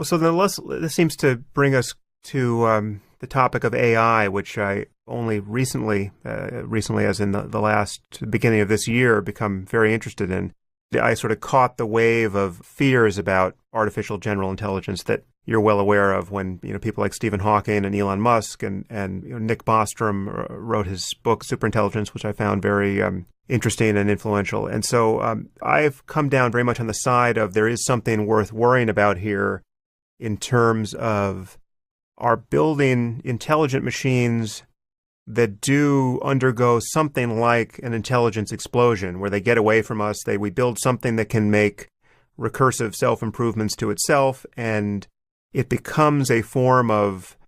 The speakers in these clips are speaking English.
Well, so then this seems to bring us to the topic of AI, which I only recently as in the beginning of this year, become very interested in. I sort of caught the wave of fears about artificial general intelligence that you're well aware of when people like Stephen Hawking and Elon Musk and Nick Bostrom wrote his book Superintelligence, which I found very interesting and influential. And so I've come down very much on the side of there is something worth worrying about here in terms of our building intelligent machines that do undergo something like an intelligence explosion, where they get away from us. We build something that can make recursive self-improvements to itself, and it becomes a form of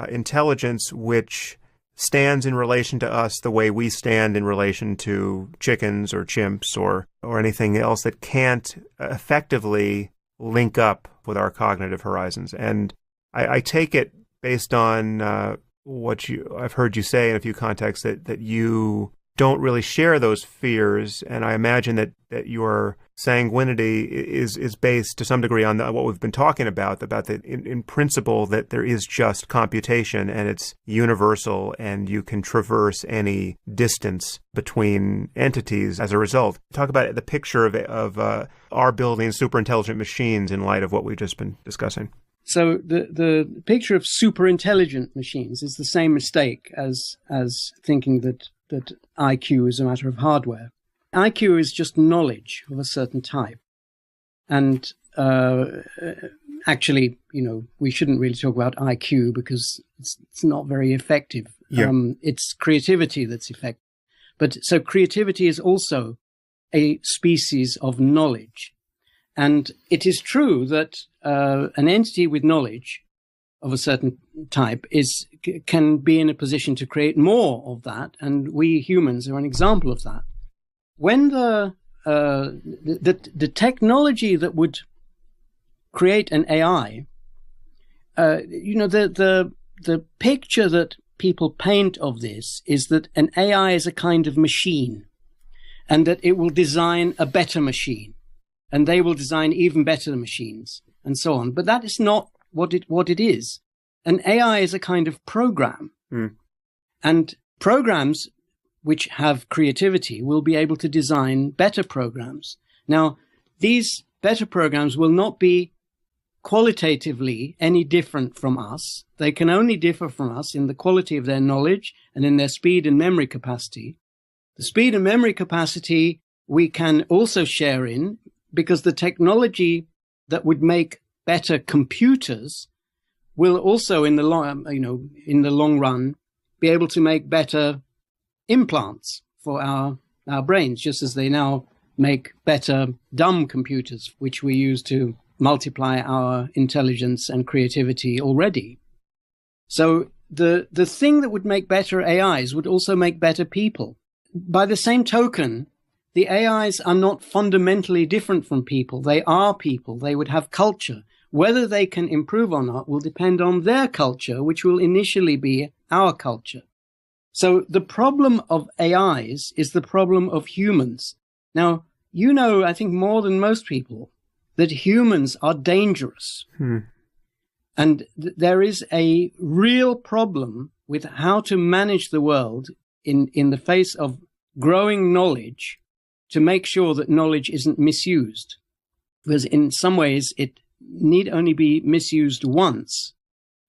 intelligence which stands in relation to us the way we stand in relation to chickens or chimps or anything else that can't effectively link up with our cognitive horizons. And I take it based on what I've heard you say in a few contexts that you don't really share those fears, and I imagine that your sanguinity is based to some degree on what we've been talking about the in principle that there is just computation and it's universal and you can traverse any distance between entities as a result. Talk about the picture of our building superintelligent machines in light of what we've just been discussing. So the picture of superintelligent machines is the same mistake as thinking that IQ is a matter of hardware. IQ is just knowledge of a certain type. And actually, we shouldn't really talk about IQ because it's not very effective. Yeah. It's creativity that's effective. But so creativity is also a species of knowledge. And it is true that an entity with knowledge of a certain type can be in a position to create more of that, and we humans are an example of that. When the technology that would create an AI, the picture that people paint of this is that an AI is a kind of machine, and that it will design a better machine, and they will design even better machines, and so on. But that is not what it is. An AI is a kind of program. And programs which have creativity will be able to design better programs. Now, these better programs will not be qualitatively any different from us. They can only differ from us in the quality of their knowledge and in their speed and memory capacity. The speed and memory capacity we can also share in, because the technology that would make better computers will also, in the long run, be able to make better implants for our brains, just as they now make better dumb computers, which we use to multiply our intelligence and creativity already. So the thing that would make better AIs would also make better people. By the same token, the AIs are not fundamentally different from people. They are people. They would have culture. Whether they can improve or not will depend on their culture, which will initially be our culture. So the problem of AIs is the problem of humans. Now, I think more than most people, that humans are dangerous. And there is a real problem with how to manage the world in the face of growing knowledge to make sure that knowledge isn't misused. Because in some ways, it need only be misused once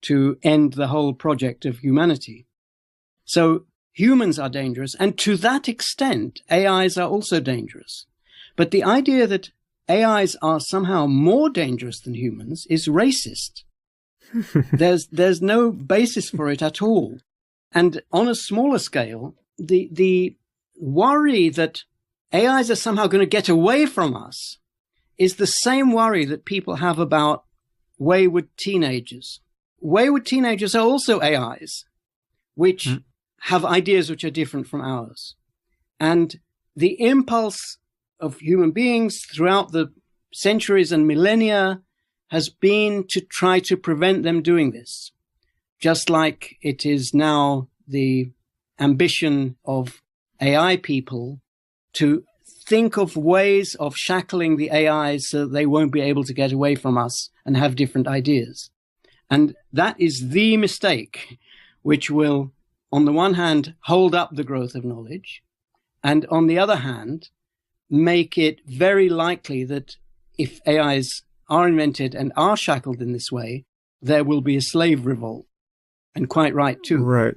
to end the whole project of humanity. So humans are dangerous, and to that extent, AIs are also dangerous. But the idea that AIs are somehow more dangerous than humans is racist. There's no basis for it at all. And on a smaller scale, the worry that AIs are somehow going to get away from us is the same worry that people have about wayward teenagers. Wayward teenagers are also AIs, which have ideas which are different from ours. And the impulse of human beings throughout the centuries and millennia has been to try to prevent them doing this, just like it is now the ambition of AI people to think of ways of shackling the AIs so that they won't be able to get away from us and have different ideas. And that is the mistake, which will, on the one hand, hold up the growth of knowledge, and on the other hand, make it very likely that if AIs are invented and are shackled in this way, there will be a slave revolt. And quite right, too. Right.